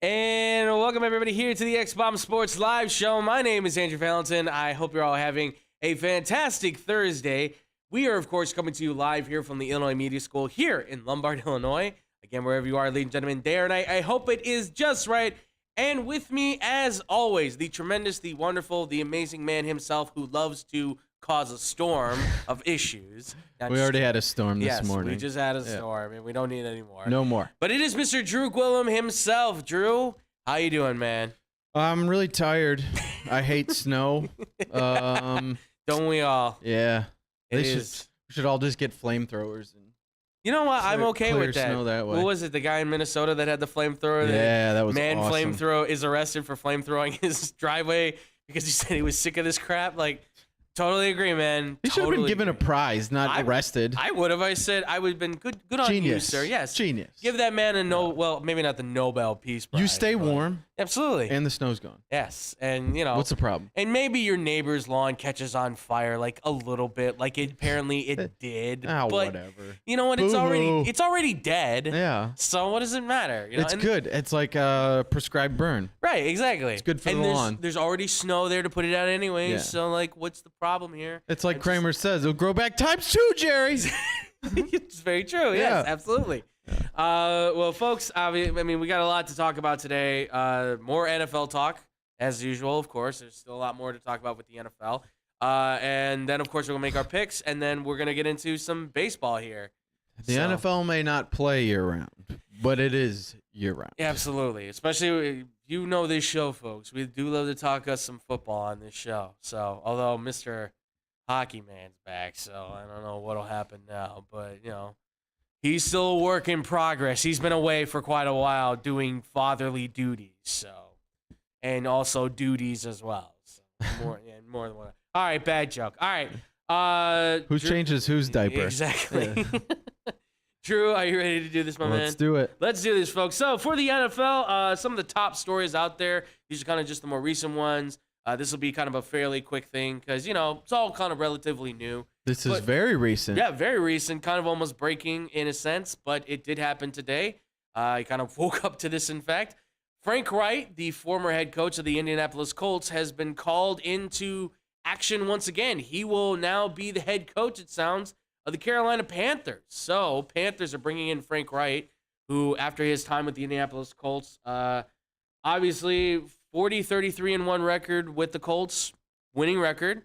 And welcome everybody here to the X-Bomb Sports Live Show. My name is Andrew Valentin. I hope you're all having a fantastic Thursday. We are, of course, coming to you live here from the Illinois Media School here in Lombard, Illinois. Again, wherever you are, ladies and gentlemen, day or night, I hope it is just right. And with me, as always, the tremendous, the wonderful, the amazing man himself who loves to cause a storm of issues. We already had a storm this morning. Yes, we just had a storm, and we don't need any more. No more. But it is Mr. Drew Gwillem himself. Drew, how you doing, man? I'm really tired. I hate snow. Don't we all? Yeah. We should all just get flamethrowers. And you know what? I'm okay with that. Snow that way. What was it? The guy in Minnesota that had the flamethrower? Yeah, that was man awesome. Flamethrower is arrested for flamethrowing his driveway because he said he was sick of this crap. Like, totally agree, man. He should have been given a prize, not arrested. I would have. I said I would have been good on Genius. you, sir. Yes. Genius. Give that man a well, maybe not the Nobel Peace Prize. You stay warm. Absolutely. And the snow's gone. Yes. And, you know. What's the problem? And maybe your neighbor's lawn catches on fire like a little bit, like apparently it did. Oh, but whatever. You know what? It's already dead. Yeah. So what does it matter? You know? It's good. It's like a prescribed burn. Right, exactly. It's good for the lawn. There's already snow there to put it out anyway. Yeah. So, like, what's the problem here? It's like Kramer says, it'll grow back ×2, Jerry. It's very true. Yes, Yeah. absolutely. Well, folks, I mean, we got a lot to talk about today. More NFL talk, as usual, of course. There's still a lot more to talk about with the NFL. And then, of course, we're going to make our picks, and then we're going to get into some baseball here. The NFL may not play year-round, but it is year-round. Yeah, absolutely. Especially, you know this show, folks. We do love to talk us some football on this show. So, although Mr. Hockey Man's back, so I don't know what'll happen now. But, you know, he's still a work in progress. He's been away for quite a while doing fatherly duties, so, and also duties as well. So more than one. All right, bad joke. All right. Who changes whose diaper? Exactly. Drew, are you ready to do this, my man? Let's do it. Let's do this, folks. So for the NFL, some of the top stories out there, these are kind of just the more recent ones. This will be kind of a fairly quick thing because, you know, it's all kind of relatively new. This is very recent. Yeah, very recent, kind of almost breaking in a sense, but it did happen today. I kind of woke up to this, in fact. Frank Reich, the former head coach of the Indianapolis Colts, has been called into action once again. He will now be the head coach, it sounds, of the Carolina Panthers. So, Panthers are bringing in Frank Reich, who, after his time with the Indianapolis Colts, obviously 40-33-1 record with the Colts, winning record.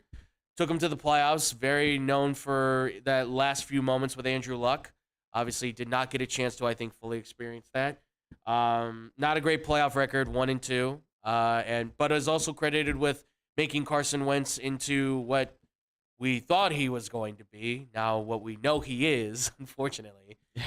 Took him to the playoffs, very known for that last few moments with Andrew Luck. Obviously, did not get a chance to, I think, fully experience that. Not a great playoff record, 1-2, but is also credited with making Carson Wentz into what we thought he was going to be. Now, what we know he is, unfortunately. Yeah.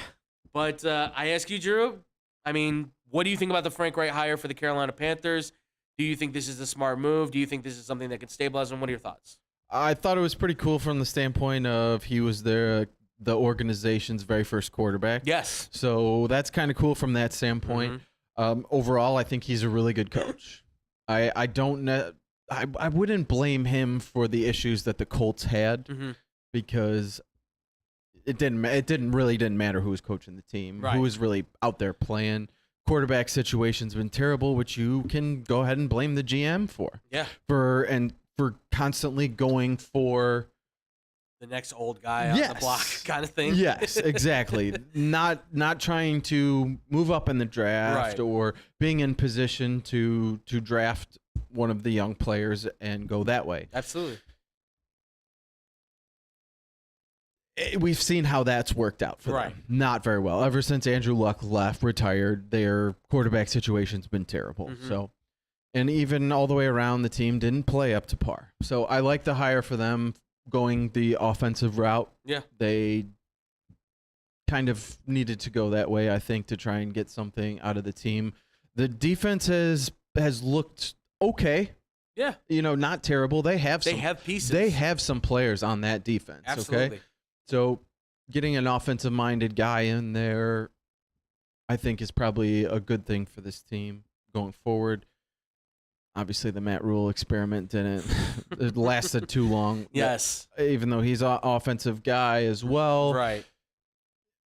But I ask you, Drew, I mean, what do you think about the Frank Reich hire for the Carolina Panthers? Do you think this is a smart move? Do you think this is something that could stabilize them? What are your thoughts? I thought it was pretty cool from the standpoint of he was the organization's very first quarterback. Yes. So that's kind of cool from that standpoint. Mm-hmm. Overall, I think he's a really good coach. I don't know. I wouldn't blame him for the issues that the Colts had because it didn't matter who was coaching the team, right. Who was really out there playing. Quarterback situation's been terrible, which you can go ahead and blame the GM for. Yeah. For constantly going for the next old guy on the block kind of thing. Yes, exactly. Not trying to move up in the draft, right, or being in position to draft one of the young players and go that way. Absolutely. We've seen how that's worked out for them. Not very well. Ever since Andrew Luck retired, their quarterback situation's been terrible. Mm-hmm. So, and even all the way around, the team didn't play up to par. So I like the hire for them going the offensive route. Yeah. They kind of needed to go that way, I think, to try and get something out of the team. The defense has looked okay. Yeah. You know, not terrible. They have pieces. They have some players on that defense. Absolutely. Okay? So getting an offensive-minded guy in there, I think, is probably a good thing for this team going forward. Obviously, the Matt Rule experiment it lasted too long. Yes. Even though he's an offensive guy as well. Right.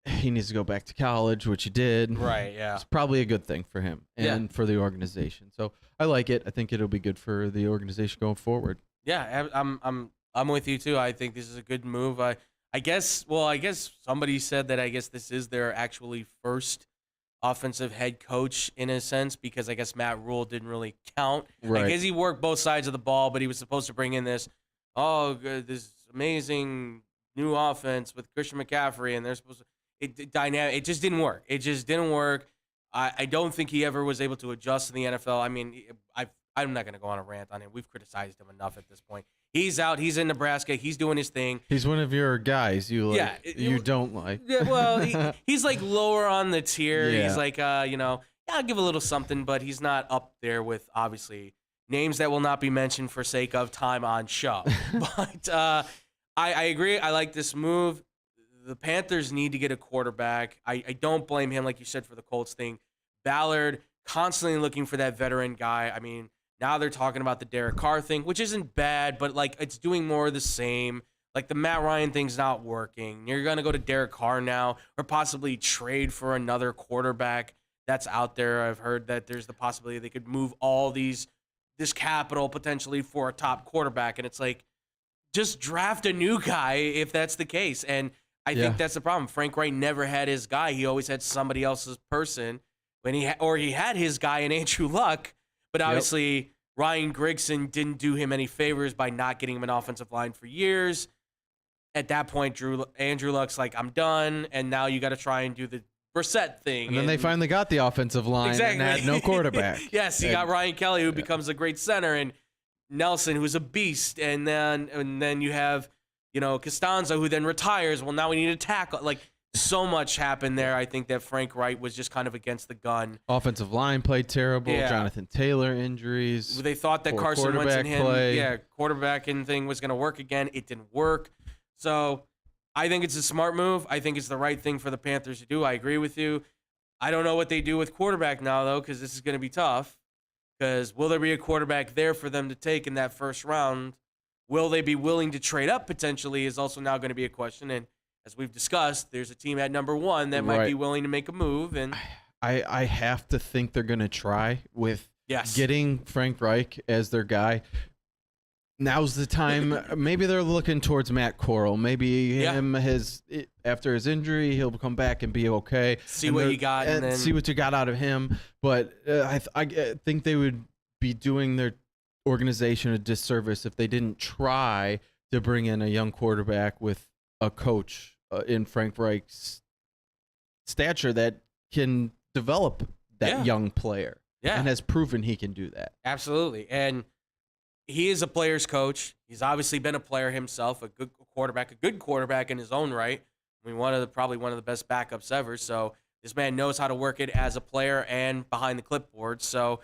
he needs to go back to college, which he did. Right, yeah. It's probably a good thing for him and for the organization. So I like it. I think it'll be good for the organization going forward. Yeah, I'm with you too. I think this is a good move. I guess somebody said that I guess this is their actually first offensive head coach in a sense, because I guess Matt Rule didn't really count. Right. I guess he worked both sides of the ball, but he was supposed to bring in this amazing new offense with Christian McCaffrey, and they're supposed to dynamic. It just didn't work. It just didn't work. I don't think he ever was able to adjust to the NFL. I mean, I'm not going to go on a rant on him. We've criticized him enough at this point. He's out. He's in Nebraska. He's doing his thing. He's one of your guys you like. You don't like. Yeah, well, he's like lower on the tier. Yeah. He's like, I'll give a little something, but he's not up there with obviously names that will not be mentioned for sake of time on show. But I agree. I like this move. The Panthers need to get a quarterback. I don't blame him, like you said, for the Colts thing. Ballard constantly looking for that veteran guy. I mean, now they're talking about the Derek Carr thing, which isn't bad, but like it's doing more of the same. Like the Matt Ryan thing's not working. You're going to go to Derek Carr now or possibly trade for another quarterback that's out there. I've heard that there's the possibility they could move all this capital potentially for a top quarterback. And it's like, just draft a new guy if that's the case. And I think that's the problem. Frank Reich never had his guy. He always had somebody else's person when he had his guy in Andrew Luck. But obviously, Ryan Grigson didn't do him any favors by not getting him an offensive line for years. At that point, Andrew Luck's like, I'm done. And now you got to try and do the Brissett thing. And then they finally got the offensive line and had no quarterback. Yes, you got Ryan Kelly, who becomes a great center, and Nelson, who's a beast. And then you have, Costanzo, who then retires. Well, now we need a tackle. Like, so much happened there. I think that Frank Reich was just kind of against the gun. Offensive line played terrible. Yeah. Jonathan Taylor injuries. They thought that Carson Wentz and him, quarterbacking thing was going to work again. It didn't work. So I think it's a smart move. I think it's the right thing for the Panthers to do. I agree with you. I don't know what they do with quarterback now, though, because this is going to be tough. Because will there be a quarterback there for them to take in that first round? Will they be willing to trade up potentially is also now going to be a question. And as we've discussed, there's a team at number 1 that might be willing to make a move. And I have to think they're going to try with getting Frank Reich as their guy. Now's the time. Maybe they're looking towards Matt Corral. Maybe after his injury, he'll come back and be okay. See what you got, and then see what you got out of him. But I think they would be doing their organization a disservice if they didn't try to bring in a young quarterback with a coach in Frank Reich's stature that can develop that young player and has proven he can do that. Absolutely. And he is a player's coach. He's obviously been a player himself, a good quarterback in his own right. I mean, probably one of the best backups ever. So this man knows how to work it as a player and behind the clipboard. So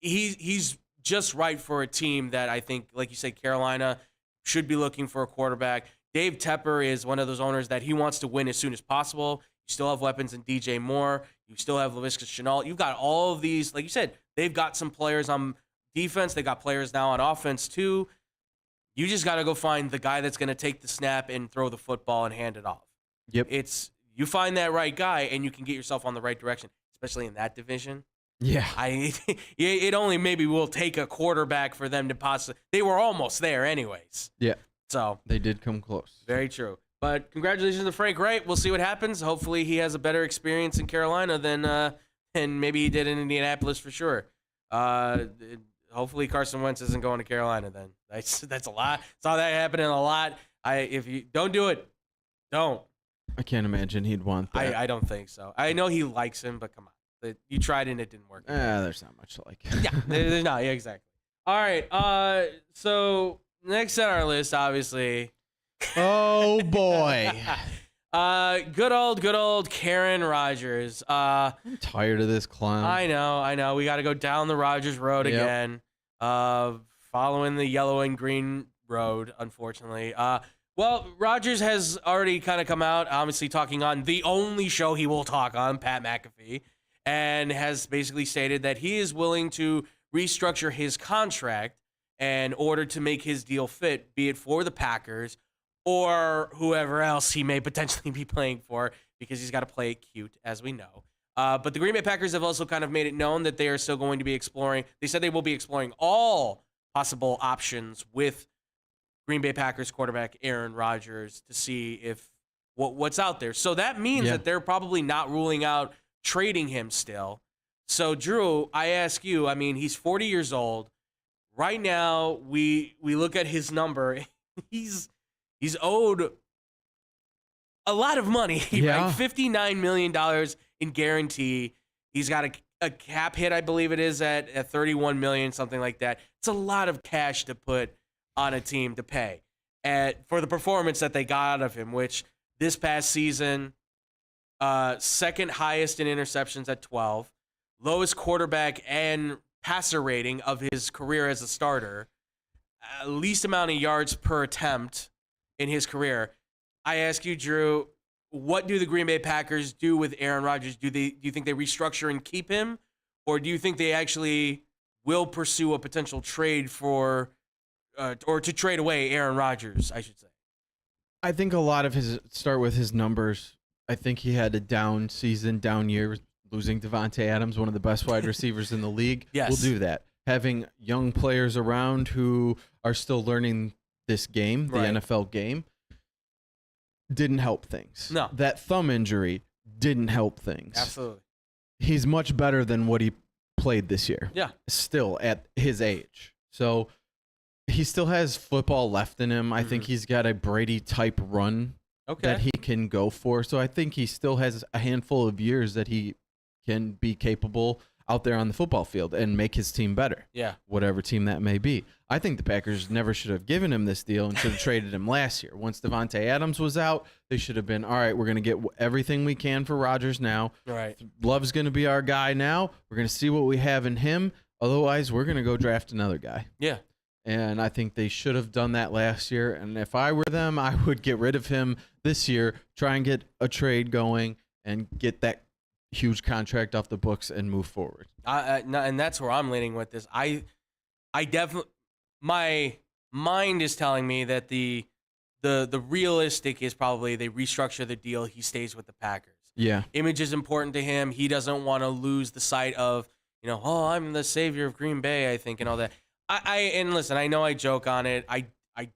he's just right for a team that I think, like you said, Carolina should be looking for a quarterback. Dave Tepper is one of those owners that he wants to win as soon as possible. You still have weapons in DJ Moore. You still have Laviska Shenault. You've got all of these. Like you said, they've got some players on defense. They got players now on offense too. You just got to go find the guy that's going to take the snap and throw the football and hand it off. Yep. You find that right guy and you can get yourself on the right direction, especially in that division. Yeah. It only maybe will take a quarterback for them to possibly. They were almost there anyways. Yeah. So they did come close. Very true. But congratulations to Frank Reich. We'll see what happens. Hopefully he has a better experience in Carolina than maybe he did in Indianapolis for sure. Hopefully Carson Wentz isn't going to Carolina then. That's a lot. Saw that happening a lot. If you don't do it, don't. I can't imagine he'd want that. I don't think so. I know he likes him, but come on. You tried and it didn't work. There's not much to like. Yeah, there's not. Yeah, exactly. All right. So next on our list, obviously. Oh boy. Good old Karen Rodgers. I'm tired of this clown. I know. We got to go down the Rodgers road again. Following the yellow and green road, unfortunately. Well, Rodgers has already kind of come out, obviously talking on the only show he will talk on, Pat McAfee, and has basically stated that he is willing to restructure his contract in order to make his deal fit, be it for the Packers or whoever else he may potentially be playing for, because he's got to play it cute, as we know. But the Green Bay Packers have also kind of made it known that they are still going to be exploring. They said they will be exploring all possible options with Green Bay Packers quarterback Aaron Rodgers to see if what's out there. So that means that they're probably not ruling out trading him still. So Drew, I ask you, I mean, he's 40 years old. Right now, we look at his number. He's owed a lot of money, right? $59 million in guarantee. He's got a cap hit, I believe it is, at $31 million, something like that. It's a lot of cash to put on a team to pay for the performance that they got out of him, which this past season, second highest in interceptions at 12, lowest quarterback and passer rating of his career as a starter, least amount of yards per attempt in his career. I ask you, Drew, what do the Green Bay Packers do with Aaron Rodgers? Do you think they restructure and keep him, or do you think they actually will pursue a potential trade for or to trade away Aaron Rodgers, I should say? I think a lot of start with his numbers. I think he had a down season, down year, losing Devontae Adams, one of the best wide receivers in the league. Yes. Will do that. Having young players around who are still learning this game, the NFL game, didn't help things. No. That thumb injury didn't help things. Absolutely. He's much better than what he played this year. Yeah. Still at his age. So he still has football left in him. I think he's got a Brady-type run that he can go for. So I think he still has a handful of years that he can be capable out there on the football field and make his team better. Yeah. Whatever team that may be. I think the Packers never should have given him this deal and should have traded him last year. Once Devontae Adams was out, they should have been, all right, we're going to get everything we can for Rodgers now. Right. Love's going to be our guy now. We're going to see what we have in him. Otherwise, we're going to go draft another guy. Yeah. And I think they should have done that last year. And if I were them, I would get rid of him this year, try and get a trade going and get that huge contract off the books and move forward. And that's where I'm leaning with this. I definitely, my mind is telling me that the realistic is probably they restructure the deal. He stays with the Packers. Yeah. Image is important to him. He doesn't want to lose the sight of, I'm the savior of Green Bay, I think, and all that. And listen, I know I joke on it. I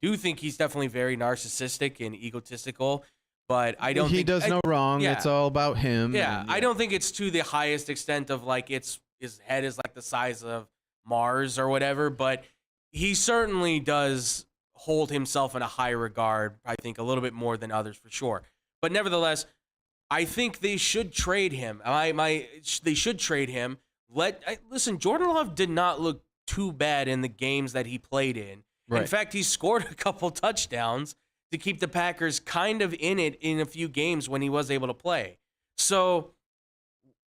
do think he's definitely very narcissistic and egotistical, but I don't think he does no wrong. Yeah. It's all about him. Yeah, I don't think it's to the highest extent of like his head is like the size of Mars or whatever, but he certainly does hold himself in a high regard, I think a little bit more than others for sure. But nevertheless, I think they should trade him. They should trade him. Listen, Jordan Love did not look too bad in the games that he played in. Right. In fact, he scored a couple touchdowns to keep the Packers kind of in it in a few games when he was able to play. So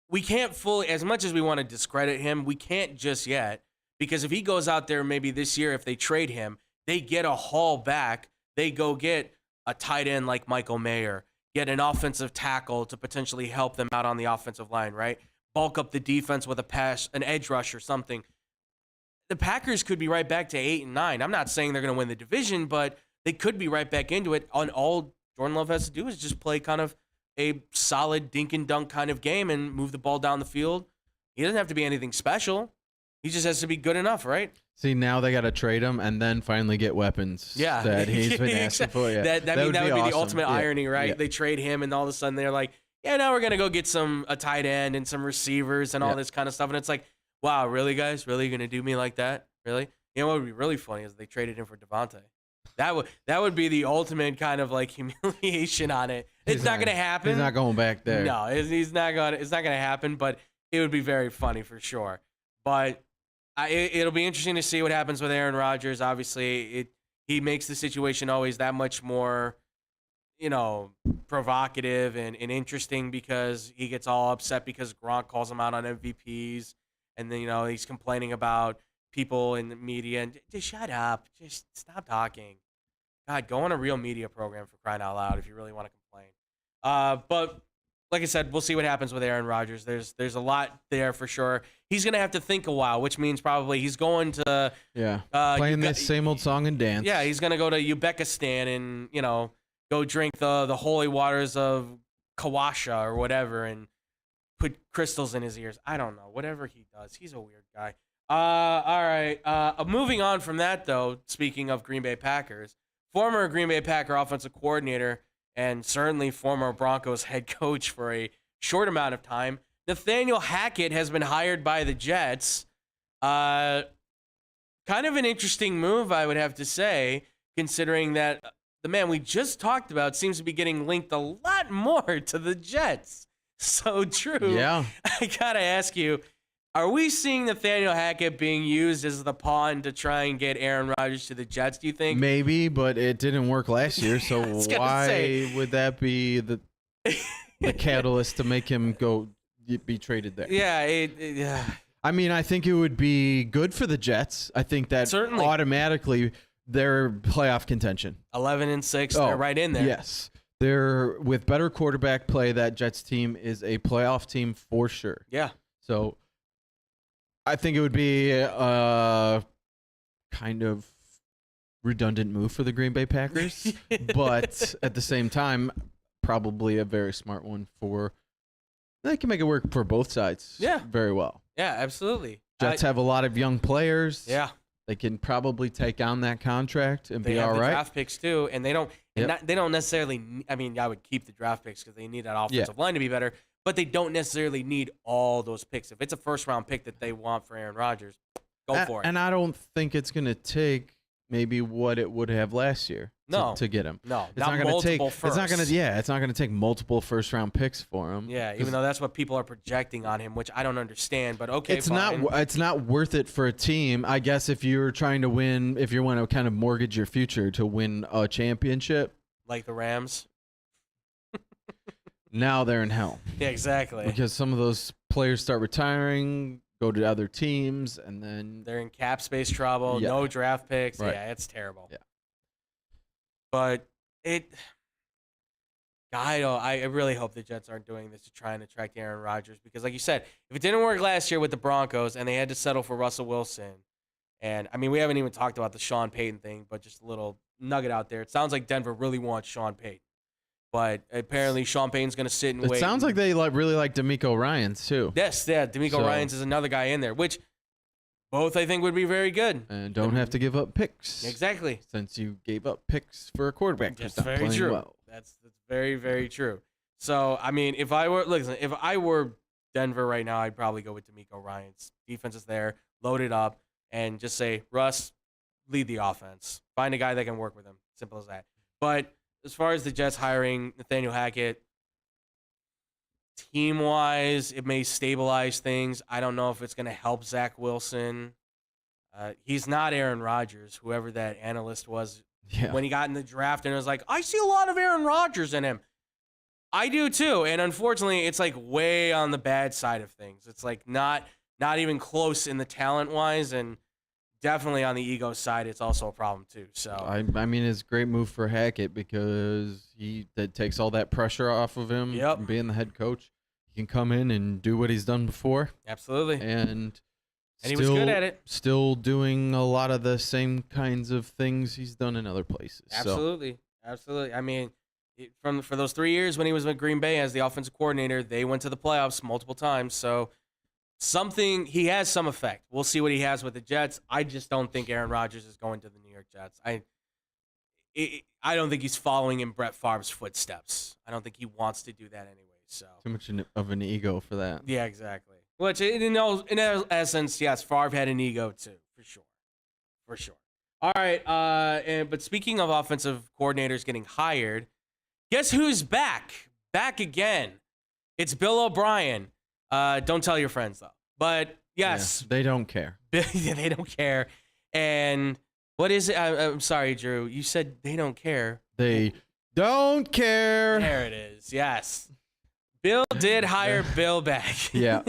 we can't fully, as much as we want to discredit him, we can't just yet, because if he goes out there maybe this year, if they trade him, they get a haul back. They go get a tight end like Michael Mayer, get an offensive tackle to potentially help them out on the offensive line, right? Bulk up the defense with a pass, an edge rush or something. The Packers could be right back to 8-9. I'm not saying they're going to win the division, but they could be right back into it. And all Jordan Love has to do is just play kind of a solid dink and dunk kind of game and move the ball down the field. He doesn't have to be anything special. He just has to be good enough, right? See, now they got to trade him and then finally get weapons that he's been asking for. Yeah. That would be awesome. the ultimate irony, right? Yeah. They trade him and all of a sudden they're like, yeah, now we're going to go get a tight end and some receivers and all this kind of stuff. And it's like, wow, really, guys? Really going to do me like that? Really? You know what would be really funny is they traded him for Devontae. That would be the ultimate kind of like humiliation on it. It's not going to happen. He's not going back there. No, it's not going to happen, but it would be very funny for sure. But it'll be interesting to see what happens with Aaron Rodgers. Obviously, he makes the situation always that much more, provocative and interesting because he gets all upset because Gronk calls him out on MVPs. And then, he's complaining about people in the media and just shut up. Just stop talking. God, go on a real media program for crying out loud if you really want to complain. But like I said, we'll see what happens with Aaron Rodgers. There's a lot there for sure. He's going to have to think a while, which means probably he's going to playing this same old song and dance. Yeah, he's going to go to Uzbekistan and, go drink the holy waters of Kawasha or whatever and put crystals in his ears. I don't know. Whatever he does, he's a weird guy. All right. Moving on from that, though, speaking of Green Bay Packers, former Green Bay Packer offensive coordinator and certainly former Broncos head coach for a short amount of time, Nathaniel Hackett has been hired by the Jets. Kind of an interesting move, I would have to say, considering that the man we just talked about seems to be getting linked a lot more to the Jets. So, Drew, Yeah. I got to ask you, are we seeing Nathaniel Hackett being used as the pawn to try and get Aaron Rodgers to the Jets, do you think? Maybe, but it didn't work last year, so why would that be the catalyst to make him be traded there? Yeah, I mean, I think it would be good for the Jets. I think that certainly automatically they're playoff contention. 11-6, they're right in there. Yes. They're with better quarterback play, that Jets team is a playoff team for sure. Yeah. So I think it would be a kind of redundant move for the Green Bay Packers, but at the same time, probably a very smart one they can make it work for both sides. Yeah. Very well. Yeah, absolutely. Jets have a lot of young players. Yeah. They can probably take on that contract and be all right. They have the draft picks too, and they don't. They don't necessarily. I mean, I would keep the draft picks because they need that offensive line to be better. But they don't necessarily need all those picks. If it's a first-round pick that they want for Aaron Rodgers, go for it. And I don't think it's going to take maybe what it would have last year to get him. No, it's not going to take. Firsts. It's not going to. Yeah, it's not going to take multiple first-round picks for him. Yeah, even though that's what people are projecting on him, which I don't understand. But okay, it's fine. It's not worth it for a team. I guess if you're trying to win, if you want to kind of mortgage your future to win a championship, like the Rams. Now they're in hell. Yeah, exactly. Because some of those players start retiring, go to other teams, and then they're in cap space trouble. Yeah. No draft picks. Right. Yeah, it's terrible. Yeah. But I really hope the Jets aren't doing this to try and attract Aaron Rodgers because, like you said, if it didn't work last year with the Broncos and they had to settle for Russell Wilson, and I mean we haven't even talked about the Sean Payton thing, but just a little nugget out there. It sounds like Denver really wants Sean Payton. But apparently Sean Payton's going to sit and wait. It sounds like they really like D'Amico Ryans, too. Yes, yeah. D'Amico Ryans is another guy in there, which both I think would be very good. And don't have to give up picks. Exactly. Since you gave up picks for a quarterback. That's very true. Well. That's very, very true. So, I mean, if I were Denver right now, I'd probably go with D'Amico Ryans. Defense is there, load it up, and just say, Russ, lead the offense. Find a guy that can work with him. Simple as that. But as far as the Jets hiring Nathaniel Hackett, team-wise, it may stabilize things. I don't know if it's going to help Zach Wilson. He's not Aaron Rodgers, whoever that analyst was when he got in the draft, and it was like, I see a lot of Aaron Rodgers in him. I do too, and unfortunately, it's like way on the bad side of things. It's like not even close in the talent-wise, and definitely on the ego side, it's also a problem too. So I mean, it's a great move for Hackett because that takes all that pressure off of him from being the head coach. He can come in and do what he's done before. Absolutely. And he was good at it. Still doing a lot of the same kinds of things he's done in other places. Absolutely. Absolutely. I mean, for those 3 years when he was with Green Bay as the offensive coordinator, they went to the playoffs multiple times. So he has some effect. We'll see what he has with the Jets. I just don't think Aaron Rodgers is going to the New York Jets. I don't think he's following in Brett Favre's footsteps. I don't think he wants to do that anyway. So too much of an ego for that. Yeah, exactly. Which in essence, yes, Favre had an ego too, for sure. All right, but speaking of offensive coordinators getting hired, guess who's back? Back again. It's Bill O'Brien. Don't tell your friends, though. But, yes. Yeah, they don't care. They don't care. And what is it? I'm sorry, Drew. You said they don't care. They don't care. There it is. Yes. Bill did hire Bill back. Yeah.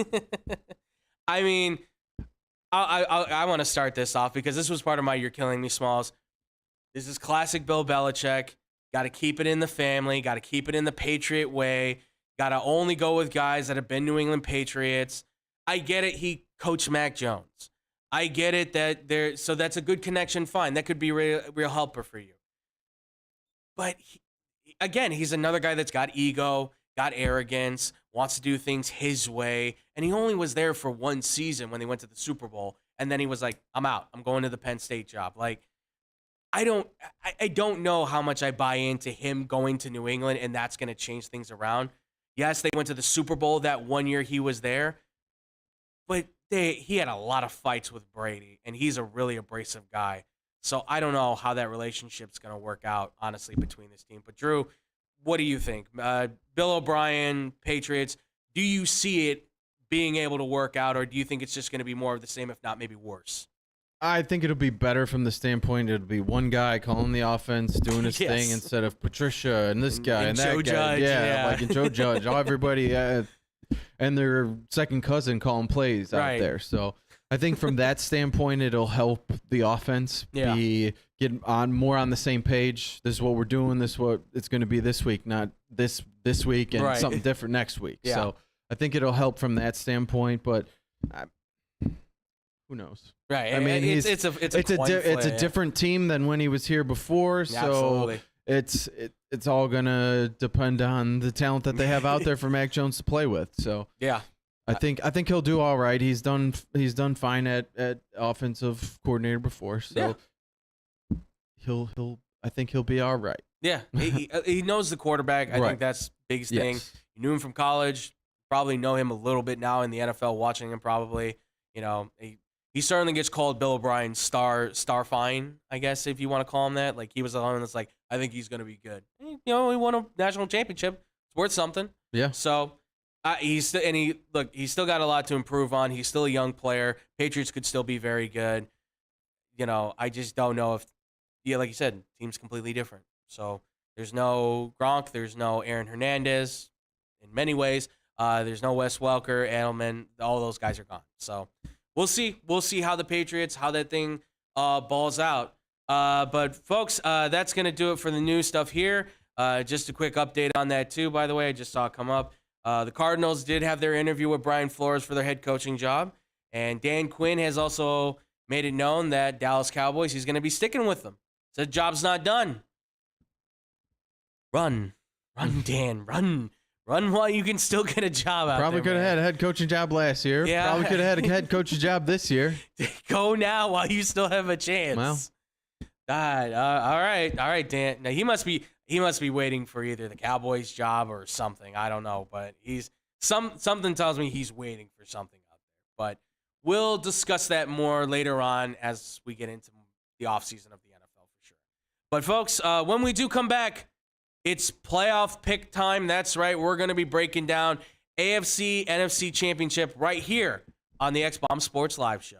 I mean, I want to start this off because this was part of my You're Killing Me Smalls. This is classic Bill Belichick. Got to keep it in the family. Got to keep it in the Patriot way. Got to only go with guys that have been New England Patriots. I get it. He coached Mac Jones. I get it that so that's a good connection. Fine. That could be real helper for you. But again, he's another guy that's got ego, got arrogance, wants to do things his way. And he only was there for one season when they went to the Super Bowl. And then he was like, I'm out. I'm going to the Penn State job. Like, I don't know how much I buy into him going to New England and that's going to change things around. Yes, they went to the Super Bowl that one year he was there. But he had a lot of fights with Brady, and he's a really abrasive guy. So I don't know how that relationship's going to work out, honestly, between this team. But, Drew, what do you think? Bill O'Brien, Patriots, do you see it being able to work out, or do you think it's just going to be more of the same, if not maybe worse? I think it'll be better from the standpoint it'll be one guy calling the offense, doing his thing, instead of Patricia and this guy and that Joe guy. Judge, yeah. Like Joe Judge, everybody and their second cousin calling plays out there. So I think from that standpoint, it'll help the offense get more on the same page. This is what we're doing. This is what it's going to be this week, not this week and something different next week. Yeah. So I think it'll help from that standpoint, but who knows? Right. I mean, it's a different team than when he was here before. So absolutely. It's all gonna depend on the talent that they have out there for Mac Jones to play with. So yeah, I think he'll do all right. He's done fine at offensive coordinator before. So I think he'll be all right. Yeah, he knows the quarterback. I think that's the biggest thing. You knew him from college. Probably know him a little bit now in the NFL. Watching him, probably he certainly gets called Bill O'Brien's star fine, I guess, if you want to call him that. Like, he was the one that's like, I think he's going to be good. He won a national championship. It's worth something. Yeah. So he's still got a lot to improve on. He's still a young player. Patriots could still be very good. I just don't know if, like you said, team's completely different. So there's no Gronk. There's no Aaron Hernandez in many ways. There's no Wes Welker, Edelman. All those guys are gone. So we'll see. We'll see how the Patriots, how that thing balls out. But, folks, that's going to do it for the new stuff here. Just a quick update on that, too, by the way. I just saw it come up. The Cardinals did have their interview with Brian Flores for their head coaching job. And Dan Quinn has also made it known that Dallas Cowboys, he's going to be sticking with them. Said job's not done. Run, Dan, run. Run while you can still get a job out Probably there. Could have had a head coaching job last year. Yeah. Probably could have had a head coaching job this year. Go now while you still have a chance. Well. God, all right, Dan. Now he must be waiting for either the Cowboys job or something. I don't know, but something tells me he's waiting for something out there. But we'll discuss that more later on as we get into the offseason of the NFL for sure. But folks, when we do come back, it's playoff pick time. That's right. We're going to be breaking down AFC, NFC Championship right here on the X-Bomb Sports Live Show.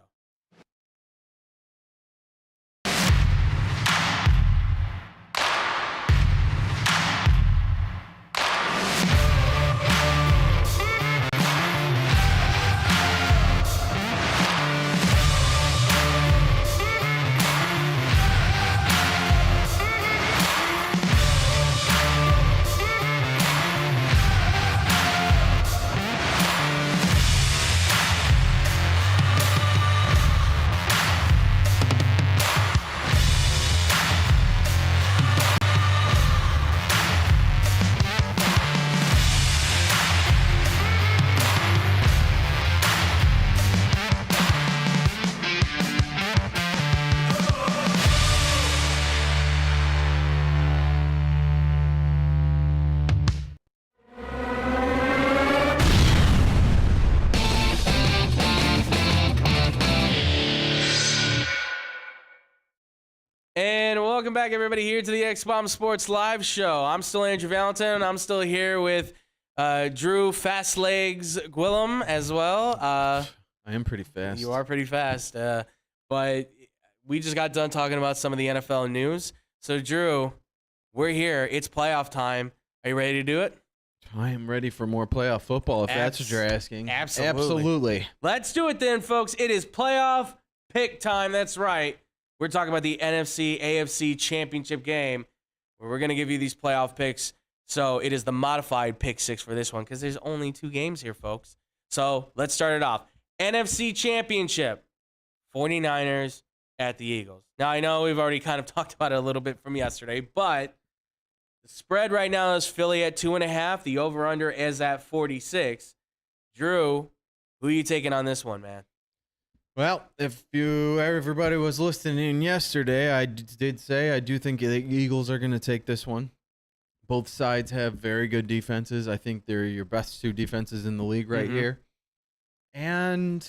And welcome back, everybody, here to the X-Bomb Sports Live Show. I'm still Andrew Valentin, and I'm still here with Drew Fast Legs Gwillem as well. I am pretty fast. You are pretty fast. But we just got done talking about some of the NFL news. So, Drew, we're here. It's playoff time. Are you ready to do it? I am ready for more playoff football, if that's what you're asking. Absolutely. Let's do it then, folks. It is playoff pick time. That's right. We're talking about the NFC AFC championship game, where we're going to give you these playoff picks. So it is the modified pick 6 for this one because there's only 2 games here, folks. So let's start it off. NFC Championship, 49ers at the Eagles. Now, I know we've already kind of talked about it a little bit from yesterday, but the spread right now is Philly at 2.5. The over-under is at 46. Drew, who are you taking on this one, man? Well, if everybody was listening yesterday, I did say I do think the Eagles are going to take this one. Both sides have very good defenses. I think they're your best 2 defenses in the league right here. And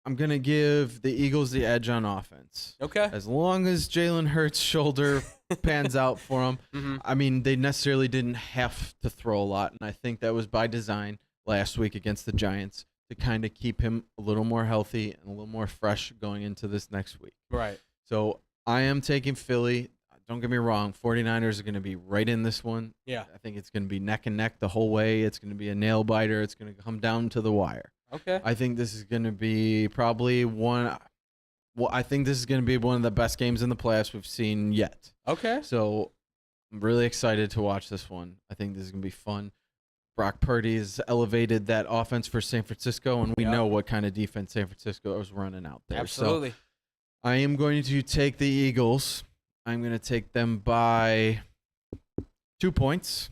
I'm going to give the Eagles the edge on offense. Okay. As long as Jalen Hurts' shoulder pans out for him. I mean, they necessarily didn't have to throw a lot, and I think that was by design last week against the Giants to kind of keep him a little more healthy and a little more fresh going into this next week. Right. So I am taking Philly. Don't get me wrong, 49ers are going to be right in this one. Yeah. I think it's going to be neck and neck the whole way. It's going to be a nail biter. It's going to come down to the wire. Okay. I think this is going to be probably I think this is going to be one of the best games in the playoffs we've seen yet. Okay. So I'm really excited to watch this one. I think this is going to be fun. Brock Purdy has elevated that offense for San Francisco, and we know what kind of defense San Francisco is running out there. Absolutely. So I am going to take the Eagles. I'm going to take them by 2 points.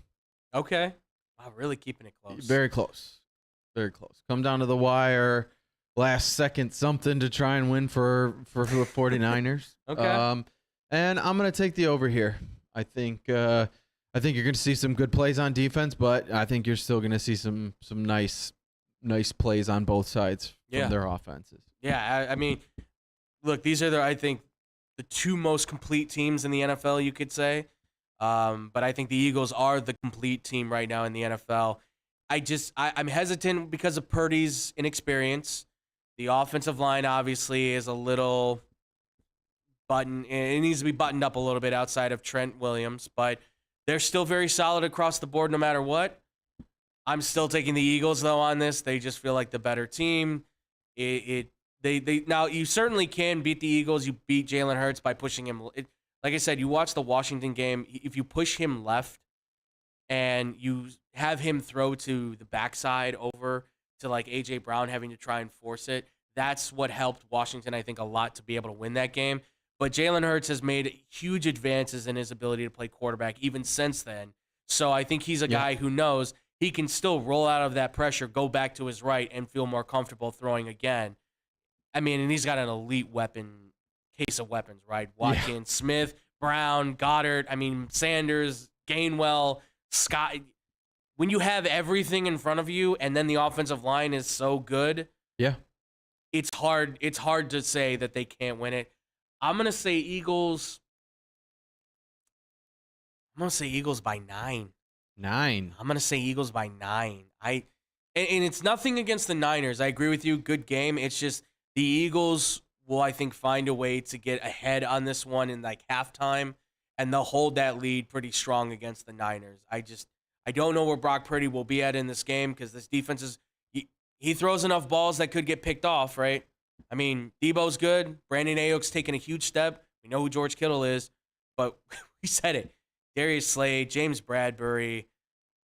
Okay. Wow, really keeping it close. Very close. Very close. Come down to the wire. Last second something to try and win for the 49ers. Okay. And I'm going to take the over here. I think you're going to see some good plays on defense, but I think you're still going to see some nice plays on both sides from their offenses. Yeah, I mean, look, these are I think the 2 most complete teams in the NFL, you could say. But I think the Eagles are the complete team right now in the NFL. I'm hesitant because of Purdy's inexperience. The offensive line obviously is a little it needs to be buttoned up a little bit outside of Trent Williams, but they're still very solid across the board no matter what. I'm still taking the Eagles though on this. They just feel like the better team. Now you certainly can beat the Eagles. You beat Jalen Hurts by pushing him. Like I said, you watch the Washington game. If you push him left and you have him throw to the backside over to like A.J. Brown having to try and force it, that's what helped Washington, I think, a lot to be able to win that game. But Jalen Hurts has made huge advances in his ability to play quarterback even since then. So I think he's a guy who knows he can still roll out of that pressure, go back to his right, and feel more comfortable throwing again. I mean, and he's got an elite case of weapons, right? Watkins, Smith, Brown, Goddard, Sanders, Gainwell, Scott. When you have everything in front of you and then the offensive line is so good, it's hard to say that they can't win it. I'm going to say Eagles. I'm going to say Eagles by 9. 9. I'm going to say Eagles by 9. And it's nothing against the Niners. I agree with you. Good game. It's just the Eagles will, I think, find a way to get ahead on this one in like halftime, and they'll hold that lead pretty strong against the Niners. I don't know where Brock Purdy will be at in this game because this defense is he throws enough balls that could get picked off, right? I mean, Debo's good. Brandon Ayuk's taking a huge step. We know who George Kittle is, but we said it. Darius Slade, James Bradbury,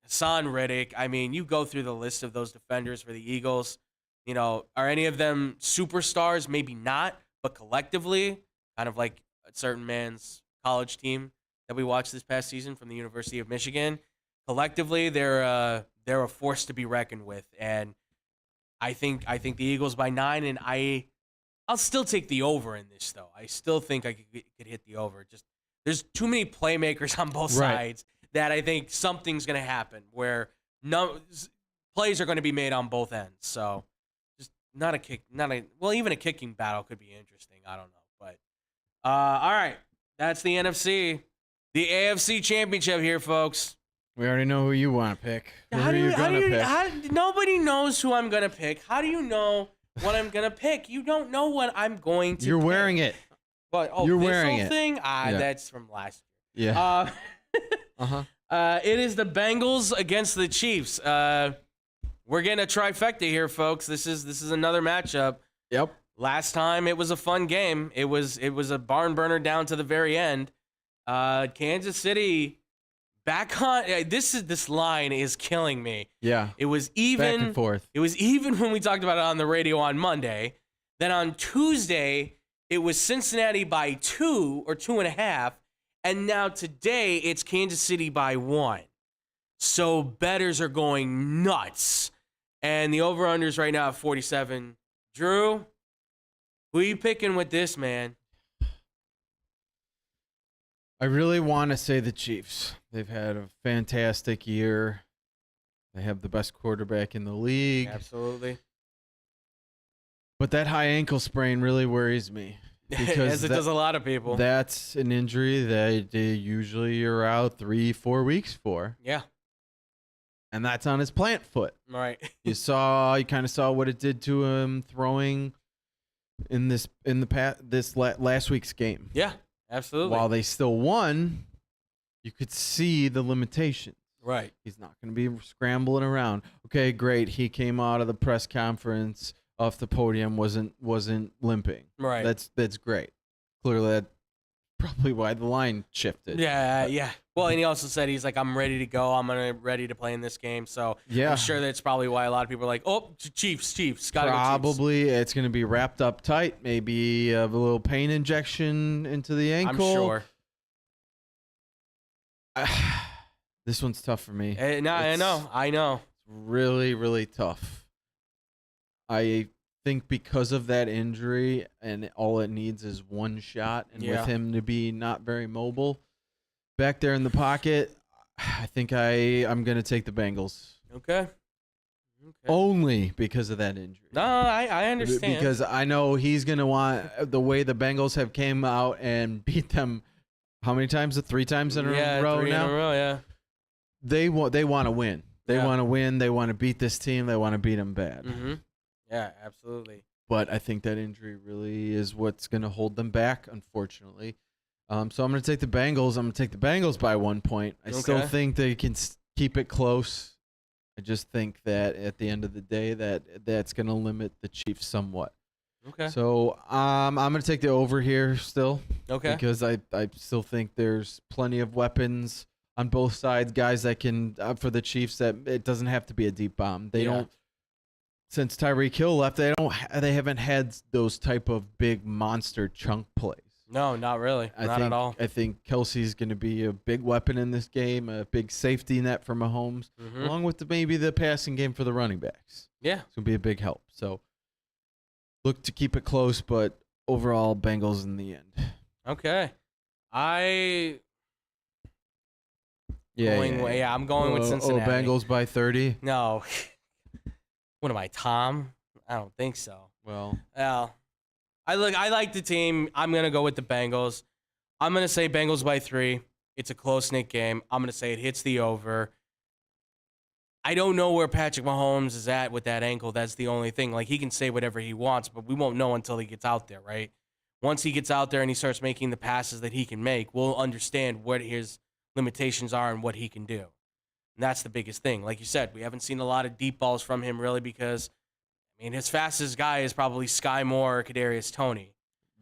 Hassan Reddick. I mean, you go through the list of those defenders for the Eagles. You know, are any of them superstars? Maybe not, but collectively, kind of like a certain man's college team that we watched this past season from the University of Michigan. Collectively, they're a force to be reckoned with, and I think the Eagles by 9, and I'll still take the over in this though. I still think I could hit the over. Just there's too many playmakers on both sides that I think something's going to happen where plays are going to be made on both ends. So just even a kicking battle could be interesting. I don't know, but all right, that's the NFC, the AFC Championship here, folks. We already know who you want to pick. Nobody knows who I'm going to pick. How do you know what I'm going to pick? You don't know what I'm going to You're pick. wearing it. But, You're this wearing whole it. thing? That's from last year. Yeah. It is the Bengals against the Chiefs. We're getting a trifecta here, folks. This is another matchup. Yep. Last time it was a fun game. It was a barn burner down to the very end. Kansas City back on. This line is killing me. Yeah. It was even. Back and forth. It was even when we talked about it on the radio on Monday. Then on Tuesday, it was Cincinnati by 2 or 2.5. And now today, it's Kansas City by 1. So bettors are going nuts. And the over-unders right now at 47. Drew, who are you picking with this, man? I really want to say the Chiefs. They've had a fantastic year. They have the best quarterback in the league. Absolutely. But that high ankle sprain really worries me. As it does a lot of people. That's an injury that they usually are out 3-4 weeks for. Yeah. And that's on his plant foot. Right. You kind of saw what it did to him throwing last week's game. Yeah, absolutely. While they still won, you could see the limitations. Right. He's not going to be scrambling around. Okay, great. He came out of the press conference off the podium, wasn't limping. Right. That's great. Clearly, that's probably why the line shifted. Yeah. Well, and he also said he's like, I'm ready to go. I'm ready to play in this game. So yeah. I'm sure that's probably why a lot of people are like, oh, Chiefs. Gotta probably go Chiefs. It's going to be wrapped up tight. Maybe a little pain injection into the ankle. I'm sure. This one's tough for me. I know. It's really, really tough. I think because of that injury, and all it needs is one shot, and with him to be not very mobile back there in the pocket, I think I'm going to take the Bengals. Okay. Only because of that injury. No, I understand. Because I know he's going to want the way the Bengals have came out and beat them. How many times? 3 times in a row now? 3 in a row, yeah. They want to win. They want to win. They want to beat this team. They want to beat them bad. Mm-hmm. Yeah, absolutely. But I think that injury really is what's going to hold them back, unfortunately. So I'm going to take the Bengals. I'm going to take the Bengals by 1 point. I still think they can keep it close. I just think that at the end of the day, that's going to limit the Chiefs somewhat. Okay. So I'm going to take the over here still. Okay. Because I still think there's plenty of weapons on both sides, guys that can for the Chiefs that it doesn't have to be a deep bomb. They don't. Since Tyreek Hill left, they haven't had those type of big monster chunk plays. No, not really. Not at all. I think Kelsey's going to be a big weapon in this game, a big safety net for Mahomes, along with maybe the passing game for the running backs. Yeah. It's going to be a big help. So look to keep it close, but overall, Bengals in the end. Okay. I'm going with Cincinnati. Bengals by 30? No. What am I, Tom? I don't think so. Well, I like the team. I'm gonna go with the Bengals. I'm gonna say Bengals by 3. It's a close-knit game. I'm gonna say it hits the over. I don't know where Patrick Mahomes is at with that ankle. That's the only thing. Like, he can say whatever he wants, but we won't know until he gets out there, right? Once he gets out there and he starts making the passes that he can make, we'll understand what his limitations are and what he can do. And that's the biggest thing. Like you said, we haven't seen a lot of deep balls from him really because, his fastest guy is probably Sky Moore or Kadarius Toney.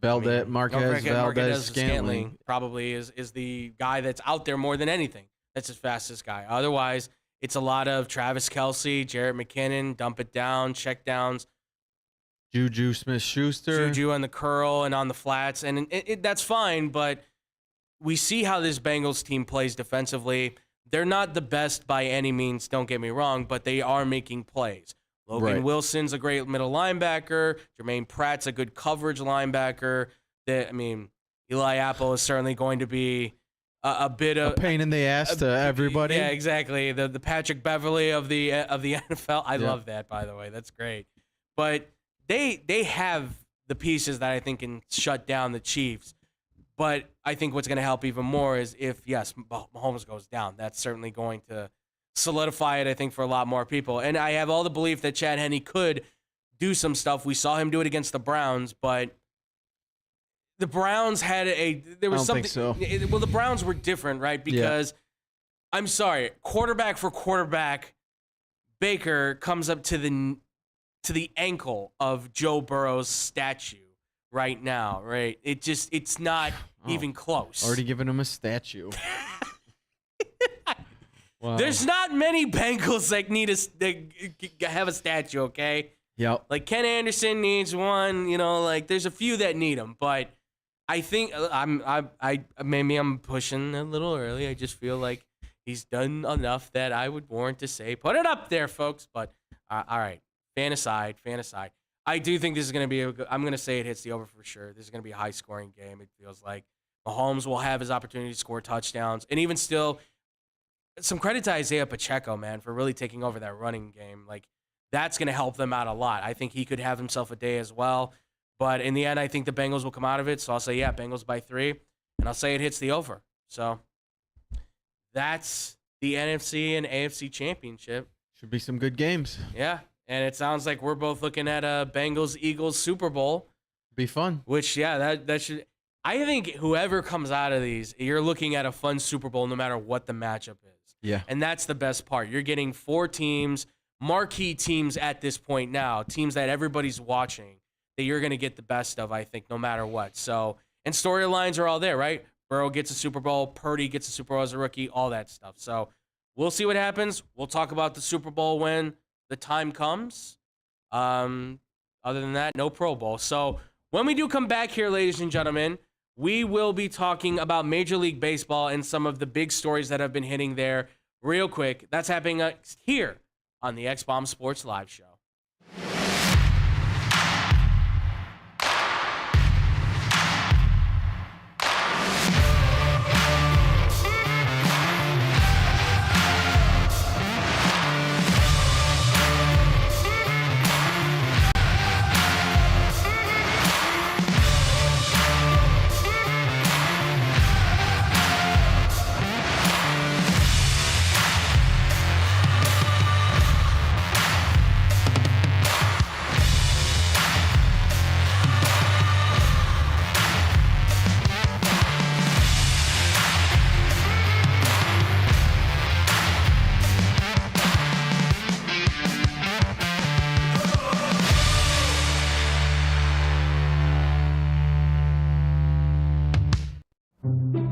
Marquez Valdes-Scantling probably is the guy that's out there more than anything. That's his fastest guy. Otherwise, it's a lot of Travis Kelce, Jarrett McKinnon, dump it down, check downs. Juju Smith-Schuster. Juju on the curl and on the flats. And that's fine, but we see how this Bengals team plays defensively. They're not the best by any means, don't get me wrong, but they are making plays. Logan Wilson's a great middle linebacker. Jermaine Pratt's a good coverage linebacker. Eli Apple is certainly going to be a bit of a pain in the ass to everybody. Yeah, exactly. The Patrick Beverly of the NFL. I love that, by the way. That's great. But they have the pieces that I think can shut down the Chiefs. But I think what's going to help even more is if, Mahomes goes down. That's certainly going to solidify it, I think, for a lot more people. And I have all the belief that Chad Henne could do some stuff. We saw him do it against the Browns, but the Browns had there was something. Think so. Well, the Browns were different, right? Because I'm sorry, quarterback for quarterback, Baker comes up to the ankle of Joe Burrow's statue right now, right? It's not even close. Already giving him a statue. Wow. There's not many Bengals that need that have a statue, okay? Yep. Like Ken Anderson needs one, like there's a few that need them, but I think maybe I'm pushing a little early. I just feel like he's done enough that I would warrant to say, put it up there, folks. But all right, fan aside. I do think this is going to be I'm going to say it hits the over for sure. This is going to be a high-scoring game. It feels like Mahomes will have his opportunity to score touchdowns, and even still, some credit to Isaiah Pacheco, man, for really taking over that running game. Like, that's going to help them out a lot. I think he could have himself a day as well. But in the end, I think the Bengals will come out of it. So I'll say, Bengals by 3. And I'll say it hits the over. So that's the NFC and AFC championship. Should be some good games. Yeah. And it sounds like we're both looking at a Bengals-Eagles Super Bowl. Be fun. Which, that should... I think whoever comes out of these, you're looking at a fun Super Bowl no matter what the matchup is. Yeah. And that's the best part. You're getting 4 teams, marquee teams at this point now, teams that everybody's watching, that you're going to get the best of, I think, no matter what. So, and storylines are all there, right? Burrow gets a Super Bowl, Purdy gets a Super Bowl as a rookie, all that stuff. So we'll see what happens. We'll talk about the Super Bowl when the time comes. Other than that, no Pro Bowl. So when we do come back here, ladies and gentlemen, we will be talking about Major League Baseball and some of the big stories that have been hitting there real quick. That's happening here on the X-Bomb Sports Live Show.